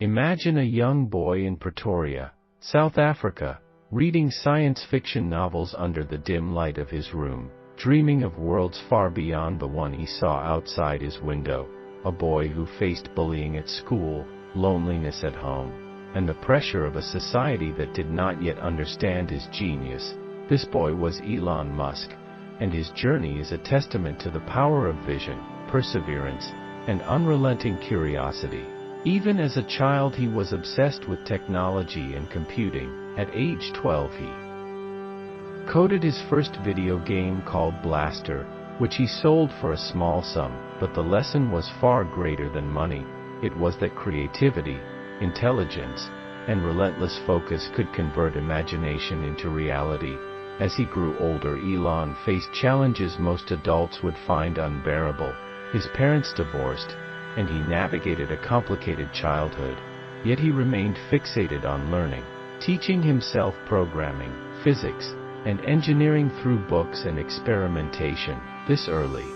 Imagine a young boy in Pretoria, South Africa, reading science fiction novels under the dim light of his room, dreaming of worlds far beyond the one he saw outside his window. A boy who faced bullying at school, loneliness at home, and the pressure of a society that did not yet understand his genius. This boy was Elon Musk, and his journey is a testament to the power of vision, perseverance, and unrelenting curiosity. Even as a child he was obsessed with technology and computing. At age 12 he coded his first video game called Blaster, which he sold for a small sum, but the lesson was far greater than money. It was that creativity, intelligence, and relentless focus could convert imagination into reality. As he grew older, Elon faced challenges most adults would find unbearable. His parents divorced, and he navigated a complicated childhood, yet he remained fixated on learning, teaching himself programming, physics, and engineering through books and experimentation. This early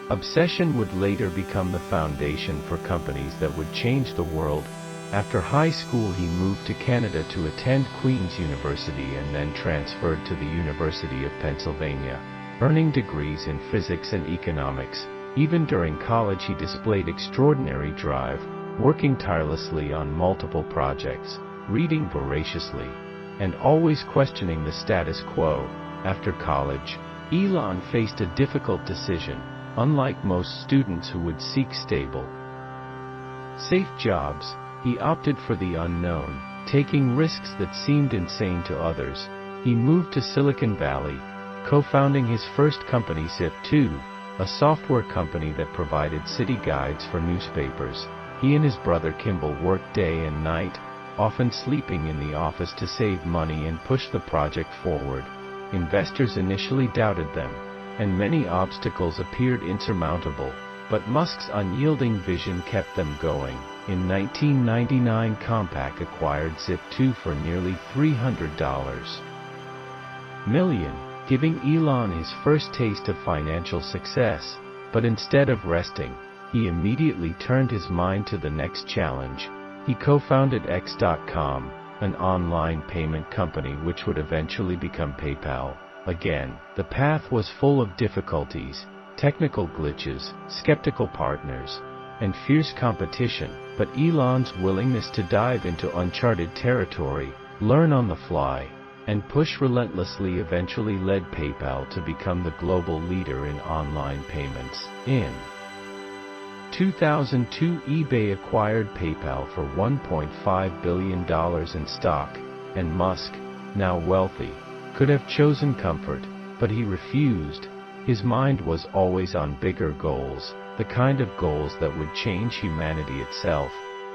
obsession would later become the foundation for companies that would change the world. After high school he moved to Canada to attend Queen's University and then transferred to the University of Pennsylvania, earning degrees in physics and economics. Even during college he displayed extraordinary drive, working tirelessly on multiple projects, reading voraciously, and always questioning the status quo. After college, Elon faced a difficult decision. Unlike most students who would seek stable, safe jobs, he opted for the unknown, taking risks that seemed insane to others. He moved to Silicon Valley, co-founding his first company Zip2, a software company that provided city guides for newspapers. He and his brother Kimball worked day and night, often sleeping in the office to save money and push the project forward. Investors initially doubted them, and many obstacles appeared insurmountable, but Musk's unyielding vision kept them going. In 1999, Compaq acquired Zip2 for nearly $300 million, giving Elon his first taste of financial success. But instead of resting, he immediately turned his mind to the next challenge. He co-founded X.com, an online payment company which would eventually become PayPal. Again, the path was full of difficulties, technical glitches, skeptical partners, and fierce competition, but Elon's willingness to dive into uncharted territory, learn on the fly, and push relentlessly eventually led PayPal to become the global leader in online payments. In 2002, eBay acquired PayPal for $1.5 billion in stock, and Musk, now wealthy, could have chosen comfort, but he refused. His mind was always on bigger goals, the kind of goals that would change humanity itself.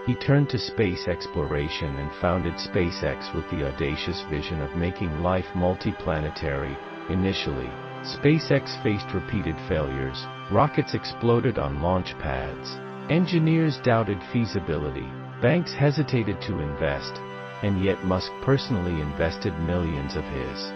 He turned to space exploration and founded SpaceX with the audacious vision of making life multiplanetary. Initially, SpaceX faced repeated failures. Rockets exploded on launch pads. Engineers doubted feasibility. Banks hesitated to invest. And yet Musk personally invested millions of his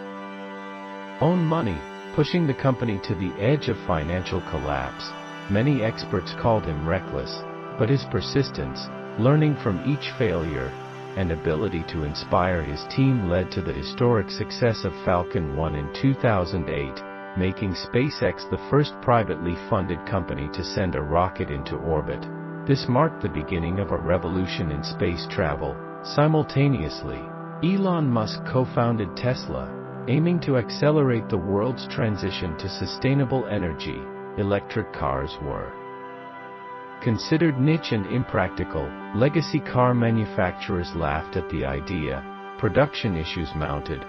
own money, pushing the company to the edge of financial collapse. Many experts called him reckless, but his persistence, learning from each failure, and ability to inspire his team led to the historic success of Falcon 1 in 2008, making SpaceX the first privately funded company to send a rocket into orbit. This marked the beginning of a revolution in space travel. Simultaneously, Elon Musk co-founded Tesla, aiming to accelerate the world's transition to sustainable energy. Electric cars were considered niche and impractical. Legacy car manufacturers laughed at the idea, production issues mounted,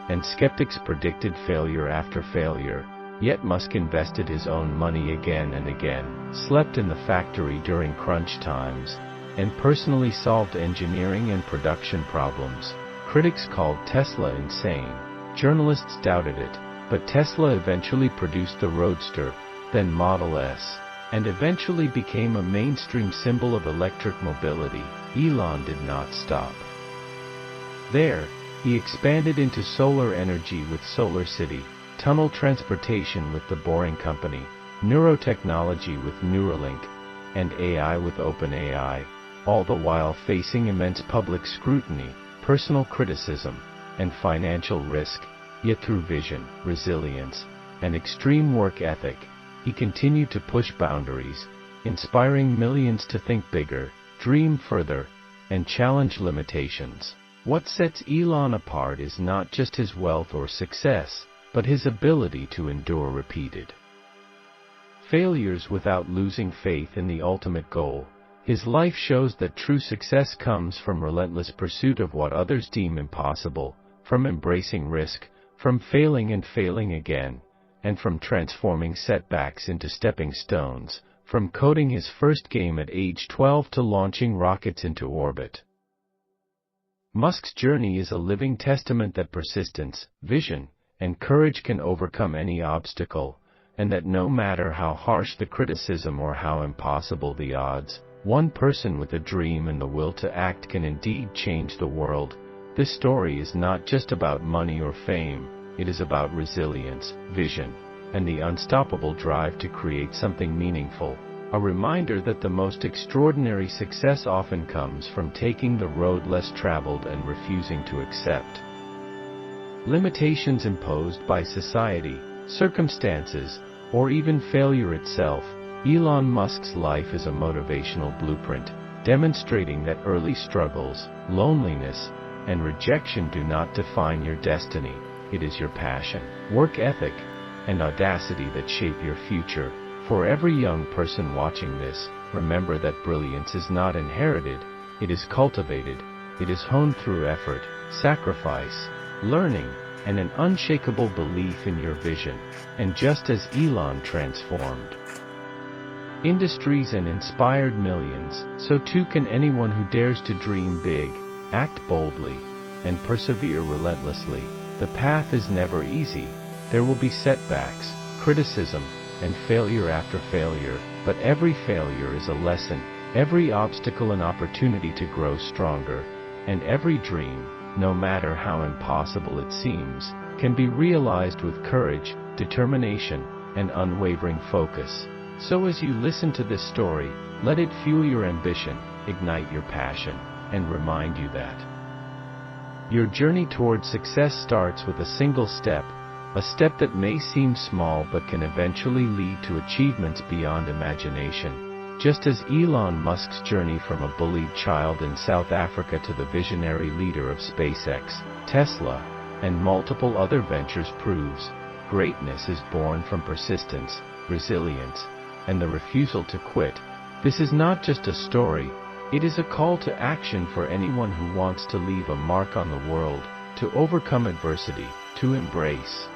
and skeptics predicted failure after failure. Yet Musk invested his own money again and again, slept in the factory during crunch times, and personally solved engineering and production problems. Critics called Tesla insane. Journalists doubted it, but Tesla eventually produced the Roadster, then Model S, and eventually became a mainstream symbol of electric mobility. Elon did not stop there. He expanded into solar energy with SolarCity, tunnel transportation with the Boring Company, neurotechnology with Neuralink, and AI with OpenAI. all the while facing immense public scrutiny, personal criticism, and financial risk. Yet through vision, resilience, and extreme work ethic, he continued to push boundaries, inspiring millions to think bigger, dream further, and challenge limitations. What sets Elon apart is not just his wealth or success, but his ability to endure repeated failures without losing faith in the ultimate goal. His life shows that true success comes from relentless pursuit of what others deem impossible, from embracing risk, from failing and failing again, and from transforming setbacks into stepping stones, from coding his first game at age 12 to launching rockets into orbit. Musk's journey is a living testament that persistence, vision, and courage can overcome any obstacle, and that no matter how harsh the criticism or how impossible the odds, one person with a dream and the will to act can indeed change the world. This story is not just about money or fame, it is about resilience, vision, and the unstoppable drive to create something meaningful. A reminder that the most extraordinary success often comes from taking the road less traveled and refusing to accept limitations imposed by society, circumstances, or even failure itself. Elon Musk's life is a motivational blueprint, demonstrating that early struggles, loneliness, and rejection do not define your destiny. It is your passion, work ethic, and audacity that shape your future. For every young person watching this, remember that brilliance is not inherited, it is cultivated. It is honed through effort, sacrifice, learning, and an unshakable belief in your vision. And just as Elon transformed industries and inspired millions, so too can anyone who dares to dream big, act boldly, and persevere relentlessly. The path is never easy. There will be setbacks, criticism, and failure after failure, but every failure is a lesson, every obstacle an opportunity to grow stronger, and every dream, no matter how impossible it seems, can be realized with courage, determination, and unwavering focus. So as you listen to this story, let it fuel your ambition, ignite your passion, and remind you that your journey towards success starts with a single step, a step that may seem small but can eventually lead to achievements beyond imagination. Just as Elon Musk's journey from a bullied child in South Africa to the visionary leader of SpaceX, Tesla, and multiple other ventures proves, greatness is born from persistence, resilience, and the refusal to quit. This is not just a story, it is a call to action for anyone who wants to leave a mark on the world, to overcome adversity, to embrace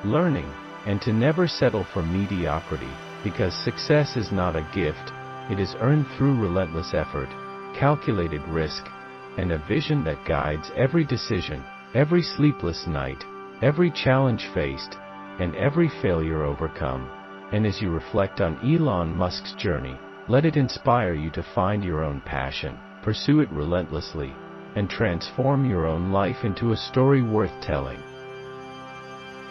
learning, and to never settle for mediocrity, because success is not a gift, it is earned through relentless effort, calculated risk, and a vision that guides every decision, every sleepless night, every challenge faced, and every failure overcome. And as you reflect on Elon Musk's journey, let it inspire you to find your own passion, pursue it relentlessly, and transform your own life into a story worth telling.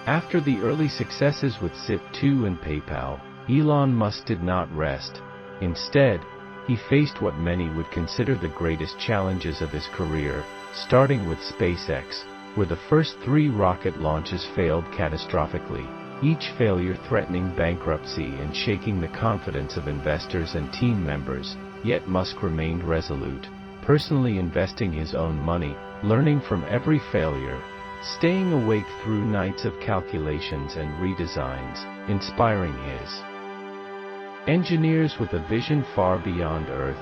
After the early successes with Zip2 and PayPal, Elon Musk did not rest. Instead, he faced what many would consider the greatest challenges of his career, starting with SpaceX, where the first 3 rocket launches failed catastrophically, each failure threatening bankruptcy and shaking the confidence of investors and team members. Yet Musk remained resolute, personally investing his own money, learning from every failure, staying awake through nights of calculations and redesigns, inspiring his engineers with a vision far beyond Earth,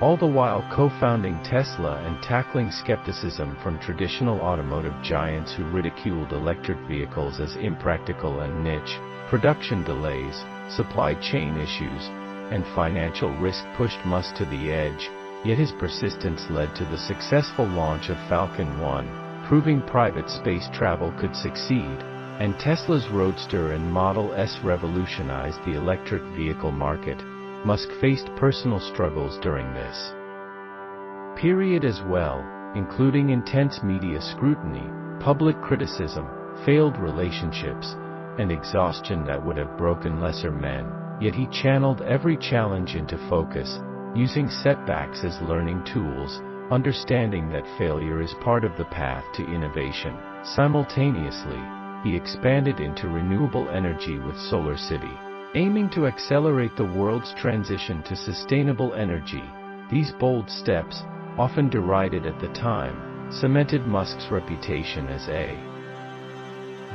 all the while co-founding Tesla and tackling skepticism from traditional automotive giants who ridiculed electric vehicles as impractical and niche. Production delays, supply chain issues, and financial risk pushed Musk to the edge, yet his persistence led to the successful launch of Falcon 1, proving private space travel could succeed, and Tesla's Roadster and Model S revolutionized the electric vehicle market. Musk faced personal struggles during this period as well, including intense media scrutiny, public criticism, failed relationships, and exhaustion that would have broken lesser men. Yet he channeled every challenge into focus, using setbacks as learning tools, understanding that failure is part of the path to innovation. Simultaneously, he expanded into renewable energy with SolarCity, aiming to accelerate the world's transition to sustainable energy. These bold steps, often derided at the time, cemented Musk's reputation as a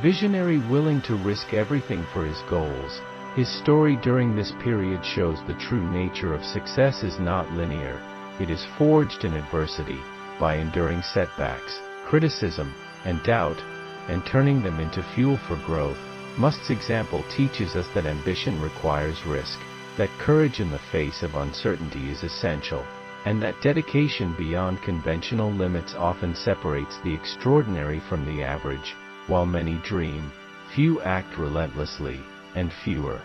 visionary willing to risk everything for his goals. His story during this period shows the true nature of success is not linear. It is forged in adversity, by enduring setbacks, criticism, and doubt, and turning them into fuel for growth. Musk's example teaches us that ambition requires risk, that courage in the face of uncertainty is essential, and that dedication beyond conventional limits often separates the extraordinary from the average. While many dream, few act relentlessly, and fewer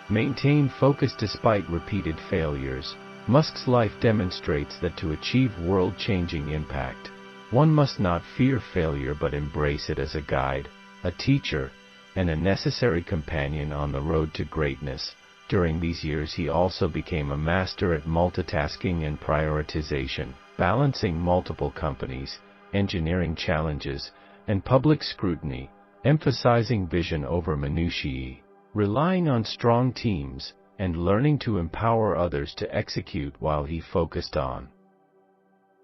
maintain focus despite repeated failures. Musk's life demonstrates that to achieve world-changing impact, one must not fear failure but embrace it as a guide, a teacher, and a necessary companion on the road to greatness. During these years he also became a master at multitasking and prioritization, balancing multiple companies, engineering challenges, and public scrutiny, emphasizing vision over minutiae, relying on strong teams, and learning to empower others to execute while he focused on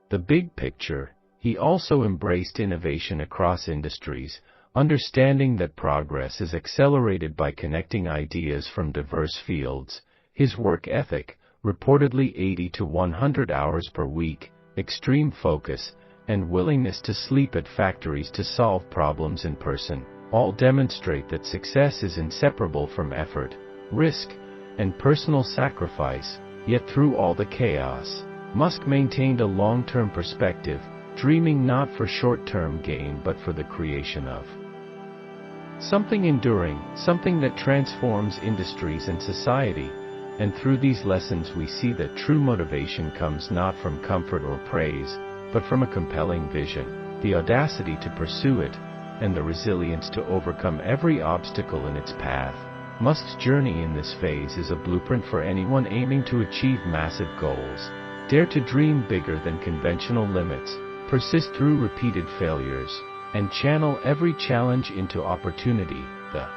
the big picture. He also embraced innovation across industries, understanding that progress is accelerated by connecting ideas from diverse fields. His work ethic, reportedly 80 to 100 hours per week, extreme focus, and willingness to sleep at factories to solve problems in person, all demonstrate that success is inseparable from effort, risk, and personal sacrifice. Yet through all the chaos, Musk maintained a long-term perspective, dreaming not for short-term gain but for the creation of something enduring, something that transforms industries and society. And through these lessons we see that true motivation comes not from comfort or praise, but from a compelling vision, the audacity to pursue it, and the resilience to overcome every obstacle in its path. Musk's journey in this phase is a blueprint for anyone aiming to achieve massive goals. Dare to dream bigger than conventional limits, persist through repeated failures, and channel every challenge into opportunity. The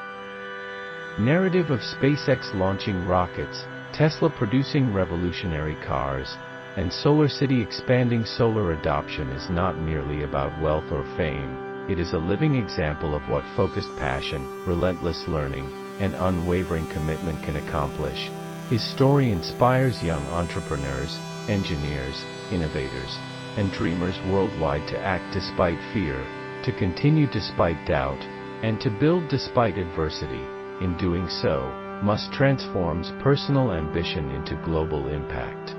narrative of SpaceX launching rockets, Tesla producing revolutionary cars, and SolarCity expanding solar adoption is not merely about wealth or fame. It is a living example of what focused passion, relentless learning, and unwavering commitment can accomplish. His story inspires young entrepreneurs, engineers, innovators, and dreamers worldwide to act despite fear, to continue despite doubt, and to build despite adversity. In doing so, Musk transforms personal ambition into global impact,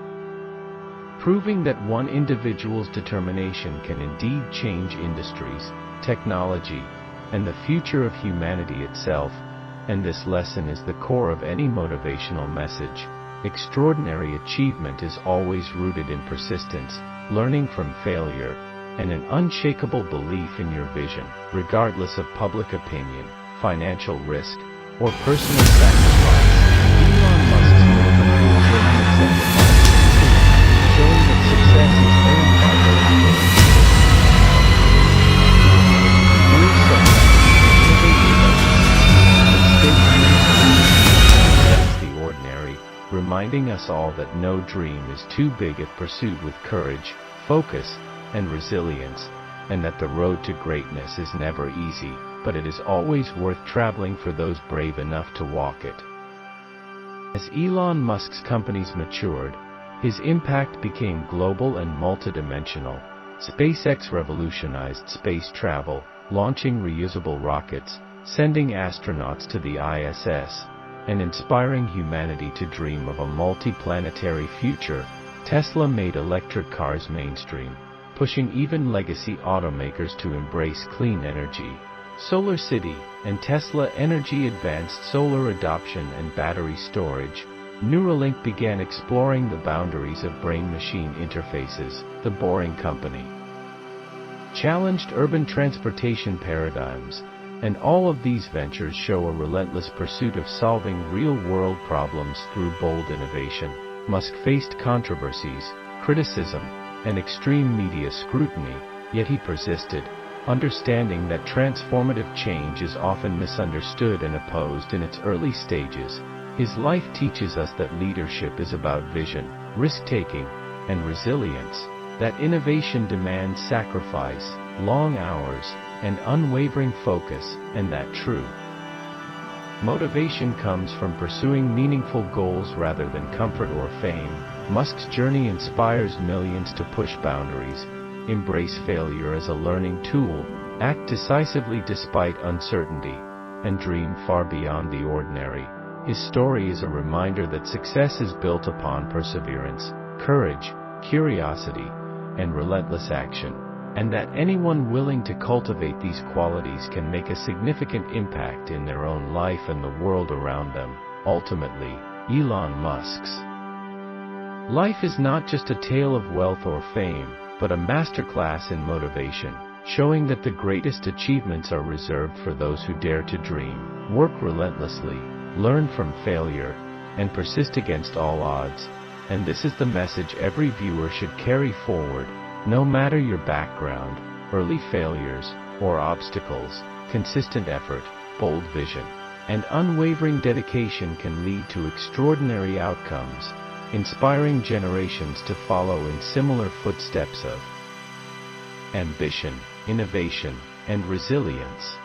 proving that one individual's determination can indeed change industries, technology, and the future of humanity itself. And this lesson is the core of any motivational message. Extraordinary achievement is always rooted in persistence, learning from failure, and an unshakable belief in your vision, regardless of public opinion, financial risk, or personal sacrifice. Elon Musk's motivational journey exemplifies this, showing that success is earned by those the ordinary, reminding us all that no dream is too big if pursued with courage, focus, and resilience, and that the road to greatness is never easy, but it is always worth traveling for those brave enough to walk it. As Elon Musk's companies matured, his impact became global and multidimensional. SpaceX revolutionized space travel, launching reusable rockets, sending astronauts to the ISS, and inspiring humanity to dream of a multi-planetary future. Tesla made electric cars mainstream, pushing even legacy automakers to embrace clean energy. SolarCity and Tesla Energy advanced solar adoption and battery storage. Neuralink began exploring the boundaries of brain-machine interfaces. The Boring Company challenged urban transportation paradigms, and all of these ventures show a relentless pursuit of solving real-world problems through bold innovation. Musk faced controversies, criticism, and extreme media scrutiny, yet he persisted, understanding that transformative change is often misunderstood and opposed in its early stages. His life teaches us that leadership is about vision, risk-taking, and resilience, that innovation demands sacrifice, long hours, and unwavering focus, and that true motivation comes from pursuing meaningful goals rather than comfort or fame. Musk's journey inspires millions to push boundaries, embrace failure as a learning tool, act decisively despite uncertainty, and dream far beyond the ordinary. His story is a reminder that success is built upon perseverance, courage, curiosity, and relentless action, and that anyone willing to cultivate these qualities can make a significant impact in their own life and the world around them. Ultimately, Elon Musk's life is not just a tale of wealth or fame, but a masterclass in motivation, showing that the greatest achievements are reserved for those who dare to dream, work relentlessly, learn from failure, and persist against all odds. And this is the message every viewer should carry forward. No matter your background, early failures, or obstacles, consistent effort, bold vision, and unwavering dedication can lead to extraordinary outcomes, inspiring generations to follow in similar footsteps of ambition, innovation, and resilience.